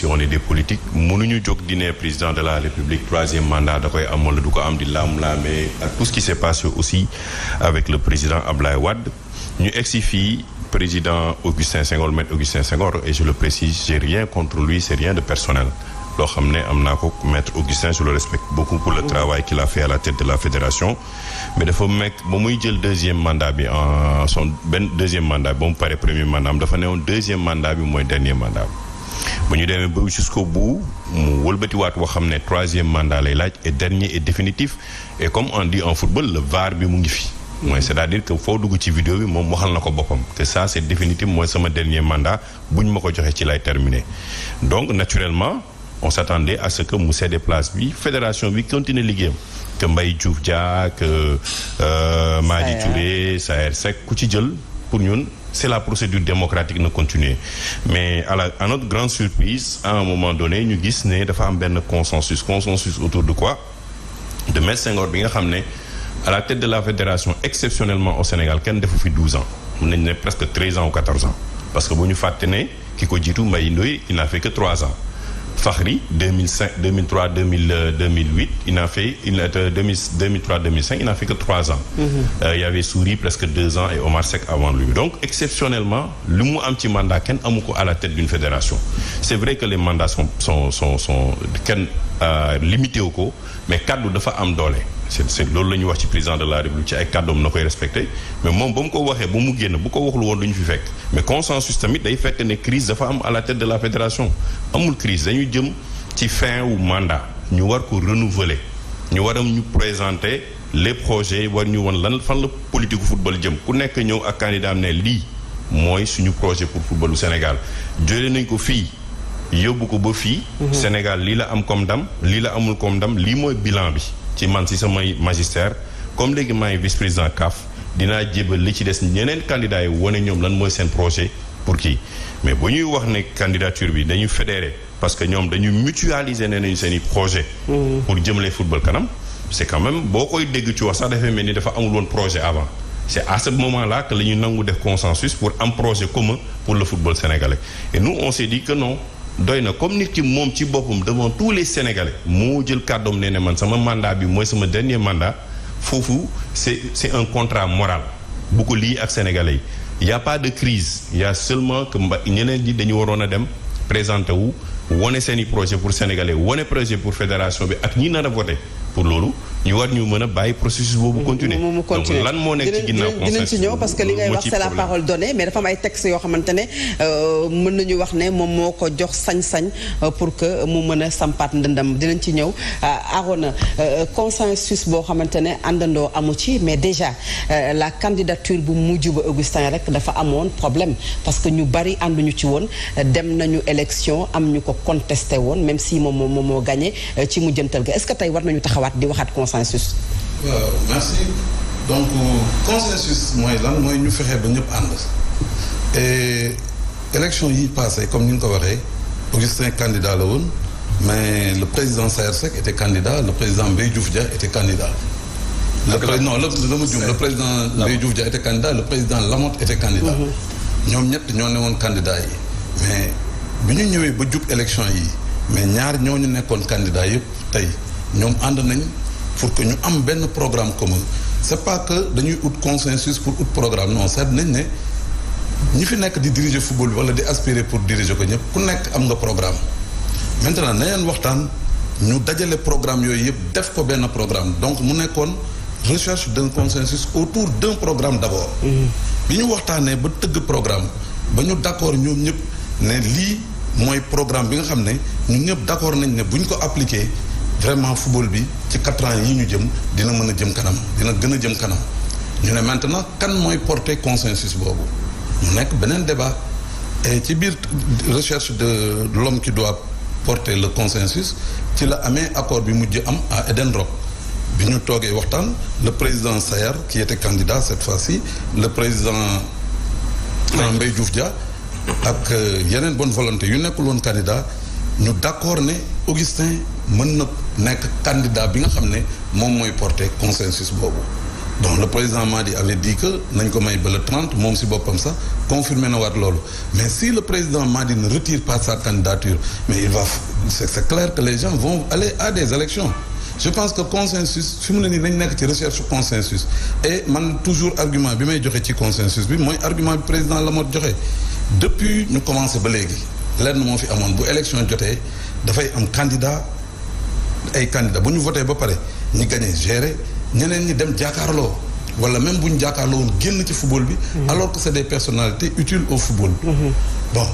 si on est des politiques mënuñu jóg di ne président de la République troisième mandat da koy am wala du ko am di laam-laamee ak tout ce qui s'est passé aussi avec le président Ablaye Wade ñu egsi fii président Augustin Senghor, maître Augustin Senghor, et je le précise, j'ai rien contre lui, c'est rien de personnel. loo xam ne am naa ko maître Augustin, je le respecte beaucoup pour le travail qu'il a fait à la tête de la fédération, mais dafa mekk ba muy jël deuxième mandat bi en son deuxième mandat ba mu pare premier mandat am dafa newoon deuxième mandat bi mooy dernier mandat bu ñu demee ba jusqu'au bout mu wëlbatiwaat boo xam ne troisième mandat lay laaj et dernier et définitif, et comme on dit en football le VAR bi mu ngi fi. mooy c'est-à-dire que foo dugg ci vidéo bi moom waxal na ko boppam que ça c'est définitif, mooy sama dernier mandat bu ñu ma ko joxee ci lay terminer. Donc naturellement on s'attendait à ce que mu cède place bi fédération bi continue liggéeyam, que Mbaye Diouf Dia, que Madi Touré, Saër Seck ku ci jël pour ñun c'est la procédure démocratique na continuer. Mais à notre grande surprise à un moment donné ñu gis ne dafa am benn consensus autour de quoi, de Maître Senghor bi nga xam ne à la tête de la fédération exceptionnellement au Sénégal kenn defu fi 12 ans, mun nañu ne presque 13 ans ou 14 ans, parce que bu ñu fàtte ne ki ko jiitu Mbaye Ndoye il n'a fait que 3 ans. Fakhri 2005 2003 2008 il n'a fait 2003 2005 il n'a fait que 3 ans. Il y avait Souris presque 2 ans et Omar Seck avant lui. Donc exceptionnellement lu mu am ci mandat kenn amu ko à la tête d'une fédération. C'est vrai que les mandats sont kenn limité wu ko, mais kaddu dafa am doole. c'est loolu la ñuy wax ci président de la République ci ay kàddoom na koy respecté, mais moom ba mu ko waxee ba mu génn bu ko waxul woon du ñu fi fekk. Mais consensus tamit day fekk ne crise dafa am à la tête de la fédération. Amul crise, dañuy jëm ci fin wu mandat ñu war ko renouveler, ñu war a ñu présenter les projets, war ñu won lan fan la politique football jëm, ku nekk ñëw ak candidat am ne lii mooy suñu projet pour footballu Sénégal. jëlee nañ ko fii yóbbu ko ba fii. Sénégal lii la am comme ndam, lii la amul comme ndam, lii mooy bilan bi. ci man si samay magistère comme léegi maay vice-président CAF dinaa jébal li ci des ñeneen candidats yi wane ñoom lan mooy seen projet pour kii. Mais bu ñuy wax ne candidature bi dañuy fédérer parce que ñoom dañuy mutualiser nee nañu seen i projet pour jëmale football kanam, c'est quand même boo koy dégg ci wax sax dafay mel ni dafa amul woon projet avant. C'est à ce moment-là que la ñu nangu def consensus pour un projet commun pour le football sénégalais. Et nous on s'est dit que non, doy na comme nit ki moom ci boppam devant tous les Sénégalais moo jël kàddoom nee ne man sama mandat bi mooy sama dernier mandat, foofu c'est un contrat moral bu ko lii ak Sénégalais yi. Il y a pas de crise, il y a seulement que ñeneen ñi dañu waroon a dem présenter wu wane seeni projet pour Sénégalais, wane projet pour fédération bi ak ñi nar a voter pour loolu ñu war ñu mën a bàyyi processus boobu continuer. donc lan moo nekk ci ginnaaw dinañ ci ñëw parce que li ngay wax c'est la parole donnée, mais dafa am ay textes yoo xamante ne mën nañu wax ne moom moo ko jox sañ-sañ pour que mu mën a sampaat ndëndam. dinañ ci ñëw Arona, consensus boo xamante ne àndandoo amu ci, mais déjà la candidature bu mujj ba Augustin rek dafa amoon problème parce que ñu bari ànduñu ci woon, dem nañu élection am ñu ko contesté woon même si moom moo gagné ci mujjantal ga. Est-ce que tey war nañu taxawaat di waxaat consensus? Merci. Donc consensus mooy lan, mooy ñu fexe ba ñëpp ànd. Et élection yi passé comme ni nga ko waxee Augustin candidat la woon, mais le président Saër Seck était candidat, le président Mbaye Diouf Dia était candidat. Le président Mbaye Diouf Dia était candidat, le président Lamotte était candidat. ñoom ñett ñoo ne woon candidat yi, mais bi ñu ñëwee ba jub élection yi, mais ñaar ñooñu nekkoon candidat yëpp tey ñoom ànd nañ pour que ñu am benn programme commun. C'est pas que dañuy ut consensus pour ut programme, non, seet nañ ne ñi fi nekk di diriger football bi wala di aspirer pour diriger ko ñëpp ku nekk am nga programme. Maintenant na leen waxtaan ñu dajale programme yooyu yëpp def ko benn programme, donc mu nekkoon recherche d'un consensus autour d'un programme d'abord. bi ñu waxtaanee ba tëgg programme ba ñu d'accord ñoom ñëpp ne lii mooy programme bi nga xam ne ñun ñëpp d'accord nañ ne bu ñu ko appliquer vraiment football bi ci 4 ans yi ñu jëm dina mën a jëm kanam, dina gën a jëm kanam. ñu ne maintenant kan mooy porter consensus boobu mu nekk beneen débat. Et ci biir recherche de l'homme qui doit porter le consensus ci la amee accord bi mujj am à Eden Rock bi ñu toogee waxtaan, le président Sayer qui était candidat cette fois-ci, le président Mbaye Diouf Dia ak yeneen bonne volonté yu nekkul woon candidat, ñu d'accord ne Augustin mën na nekk candidat bi nga xam ne moom mooy porter consensus boobu. donc le président Madi avait dit que nañ ko may ba le 30 moom si boppam sax confirmé na waat loolu mais si le président Madi ne retire pas sa candidature mais il va c'est clair que les gens vont aller à des élections je pense que consensus fi mu ne nii nañ nekk ci recherche consensus et man toujours argument bi may joxe ci consensus bi mooy argument bi président Lamotte joxe depuis ñu commencé ba léegi lenn moo fi amoon bu élection jotee dafay am candidat ay candidat bu ñu voté ba pare ñi gagné gérer ñeneen ñi dem jàkkaarloo wala même bu ñu jàkkaarloo woon génn ci football bi alors que c'est des personnalités utiles au football bon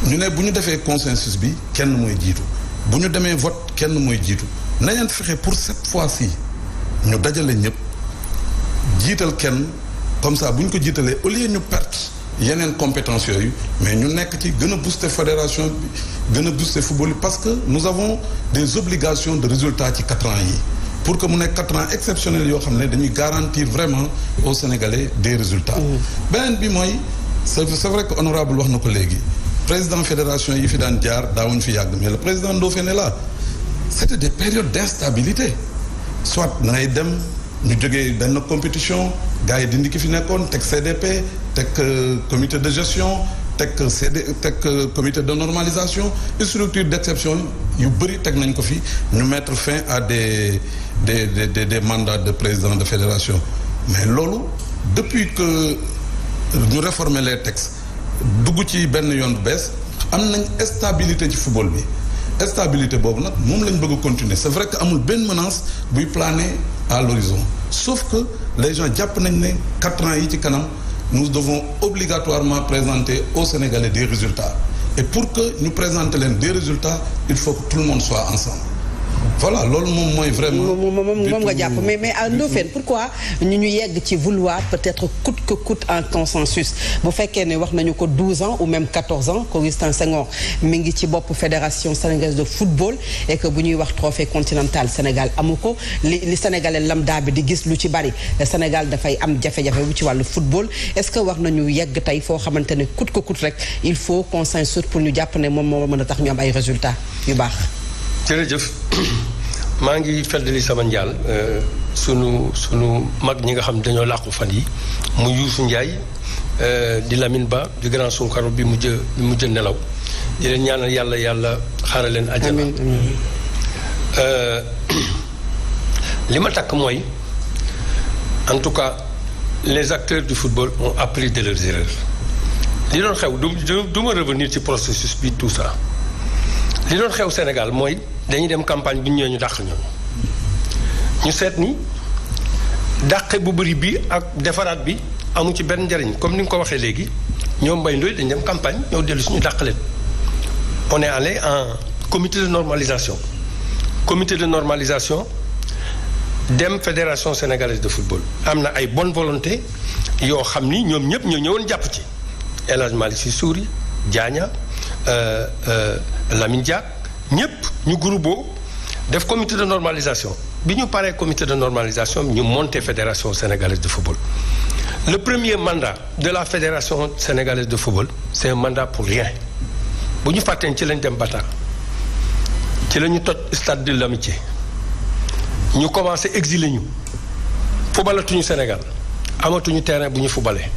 ñu ne bu ñu defee consensus bi kenn mooy jiitu bu ñu demee vote kenn mooy jiitu nañeen fexe pour cette fois-ci ñu dajale ñëpp jiital kenn comme ça bu ñu ko jiitalee au lieu ñu perte yeneen compétence yooyu mais ñu nekk ci gën a booster fédération bi gën a booster football bi parce que nous avons des obligations de résultats ci 4 ans yi pour que mu nekk 4 ans exceptionnels yoo xam ne dañuy garantir vraiment aux Sénégalais des résultats beneen bi mooy c'est vrai que honorable wax na ko léegi président fédération yi fi daan jaar daawuñu fi yàgg mais le président Ndofène est là c'était des périodes d'instabilité soit da ngay dem ñu jógee benn compétition gars yi dindi ki fi nekkoon teg CDP teg comité de gestion teg comité de normalisation structure d'exception yu bëri teg nañ ko fi ñu mettre fin à des mandats de président de fédération mais loolu depuis que ñu réformer les textes dugg ci benn yoon bu bees am nañ stabilité ci football bi stabilité boobu nag moom lañ bëgg a continuer c'est vrai que amul benn menace buy planer à l'horizon sauf que les gens jàpp nañ ne 4 ans yi ci kanam nous devons obligatoirement présenter aux Sénégalais des résultats et pour que ñu présenter leen des résultats il faut que tout le monde soit ensemble voilà loolu moom mooy vraiment moom nga jàpp mais à Ndofène pourquoi ñu yegg ci vouloir peut-être coûte que coûte un consensus bu fekkee ne wax nañu ko 12 ans ou même 14 ans qu'Augustin Senghor mi ngi ci bopp fédération sénégalaise de football et que bu ñuy wax trophée continental Sénégal amu ko li sénégalais lambda bi di gis lu ci bari Sénégal dafay am jafe-jafe bu ci wàllu football est-ce que wax nañu yegg tey foo xamante ne coûte que coûte rek il faut consensus pour ñu jàpp ne moom moo mën a tax ñu am ay résultats yu baax. jërëjëf maa ngi feddali sama njaal sunu mag ñi nga xam dañoo làqu fan yi mu Youssou Ndiaye di Lamine Ba di grand Sunkaro bi mujj nelaw di leen ñaanal yàlla xaaral leen àjjana li ma takk mooy en tout cas les acteurs du football ont appris de leurs erreurs li doon xew du ma revenir ci processus bi tout ça li doon xew Sénégal mooy dañuy dem campagne bi ñu ñëwee ñu dàq ñoom ñu seet ni dàqe bu bëri bi ak defaraat bi amu ci benn njariñ comme ni nga ko waxee léegi ñoom Mbaye Ndoye dañ dem campagne ñëw dellu suñu dàq leen on est allé en comité de normalisation dem fédération sénégalaise de football am na ay bonne volonté yoo xam ni ñoom ñëpp ñoo ñëwoon jàpp ci El Hadj Malick Sy Souris Diagna Lamine Diack ñëpp ñu groupe def comité de normalisation bi ñu paree comité de normalisation ñu monté fédération sénégalaise de football le premier mandat de la fédération sénégalaise de football c'est un mandat pour rien bu ñu fàtteen ci lañ dem Bata ci la ñu toj stade de l'amitié ñu commencé exiler ñu footballatuñu Sénégal amatuñu terrain bu ñu footballee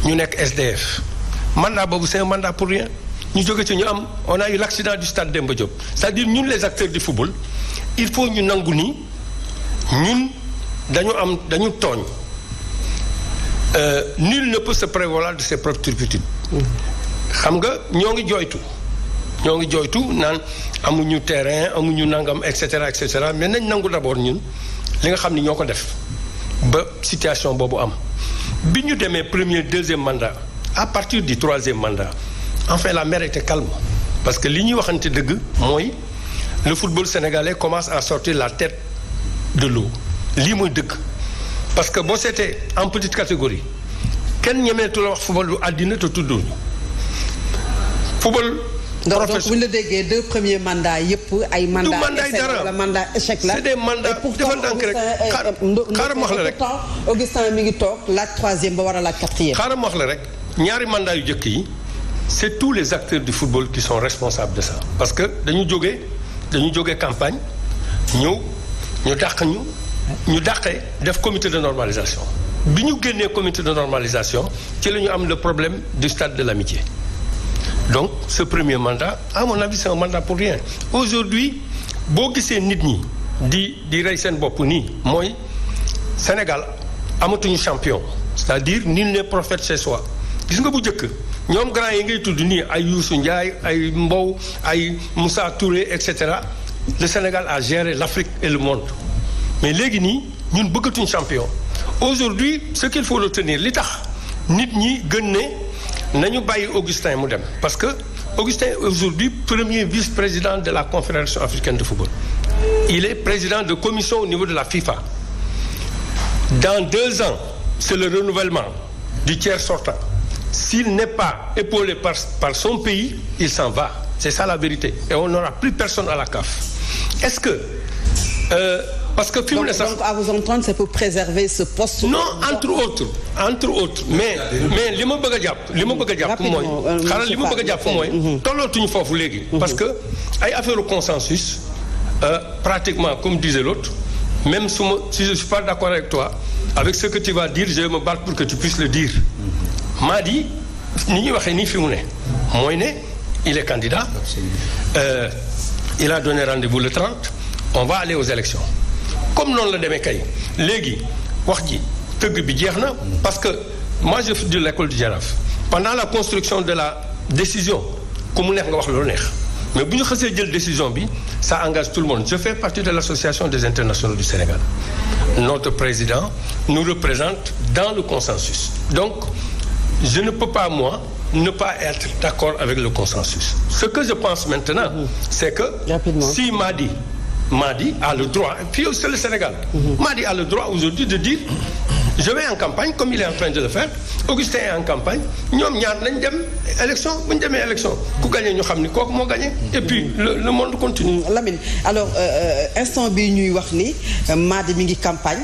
ñu nekk SDF mandat boobu c'est un mandat pour rien ñu jóge ci ñu am on a eu l'accident du stade Demba Diop c'est-à-dire ñun les acteurs du football il faut ñu nangu ni ñun dañu tooñ nul ne peut se prévaloir de ses propres turpitudes xam nga ñoo ngi jooytu naan amuñu terrain amuñu nangam et cetera mais nañ nangu d'abord ñun li nga xam ni ñoo ko def ba situation boobu am bi ñu demee premier deuxième mandat à partir du troisième mandat enfin la mer était calme parce que li ñuy waxante dëgg mooy le football sénégalais commence à sortir la tête de l'eau lii mooy dëgg parce que boo seetee en petite catégorie kenn ñemeetu la wax football lu àddina te tudduñu football donc bu ñu la déggee 2 premiers mandats yëpp ay mandats essai wala mandat échec la c'est des mandats defal ndànk rek xaaral ma wax la rek Augustin mi ngi toog laaj 3e ba war a laaj 4e xaaral ma wax la rek ñaari mandat yu jëkk yi c'est tous les acteurs du football qui sont responsables de ça parce que dañu jógee campagne ñëw ñu dàq ñu ñu dàqee def comité de normalisation bi ñu génnee comité de normalisation ci la ñu am le problème du stade de l'amitié. Donc ce premier mandat à mon avis c'est un mandat pour rien. Aujourd'hui boo gisee nit ñi di rey seen bopp nii mooy Sénégal amatuñu champion, c'est-à-dire nul n'est prophète chez soi. Gis nga bu njëkk ñoom grand yi ngay tudd nii ay Youssou Ndiaye ay Mbow ay Moussa Touré et cetera. Le Sénégal a géré l'Afrique et le monde mais léegi nii ñun bëggatuñ champion. Aujourd'hui ce qu'il faut retenir li tax nit ñi gën ne nañu bàyyi Augustin mu dem parce que Augustin est aujourd'hui premier vice-président de la Confédération africaine de football. Il est président de commission au niveau de la FIFA. Dans 2 ans c'est le renouvellement du tiers sortant. S'il n'est pas épaulé par son pays, il s'en va. C'est ça la vérité. Et on n'aura plus personne à la CAF. Est-ce que... parce que... Donc à vous entendre, c'est pour préserver ce poste... Non, entre autres. Mais li ma bëgg a jàpp mooy... xaaral li ma bëgg a jàpp mooy... tollootuñu foofu léegi. Parce que ay affaire au consensus, pratiquement, comme disait l'autre, même si je ne suis pas d'accord avec toi, avec ce que tu vas dire, je vais me battre pour que tu puisses le dire. Madi, ni ñuy waxee nii fi mu ne mooy ne il est candidat. Il a donné rendez-vous le 30. On va aller aux élections. Comme noonu la demee kay léegi wax ji tëgg bi jeex na parce que moi je suis de l'école du Jaraaf. Pendant la construction de la décision ku mu neex nga wax loolu neex mais bu ñu xasee jël décision bi ça engage tout le monde. Je fais partie de l'association des internationaux du Sénégal. Notre président nous représente dans le consensus. Donc je ne peux pas moi ne pas être d'accord avec le consensus. Ce que je pense maintenant, c'est que si Madi a le droit, et puis c'est le Sénégal, Madi a le droit aujourd'hui de dire je vais en campagne comme il est en train de le faire. Augustin est en campagne. ñoom ñaar nañ dem élection bu ñu demee élection ku gagné ñu xam ni kooku moo gagné et puis le monde continue. Lamine alors instant bi ñuy wax ni Madi mi ngi campagne.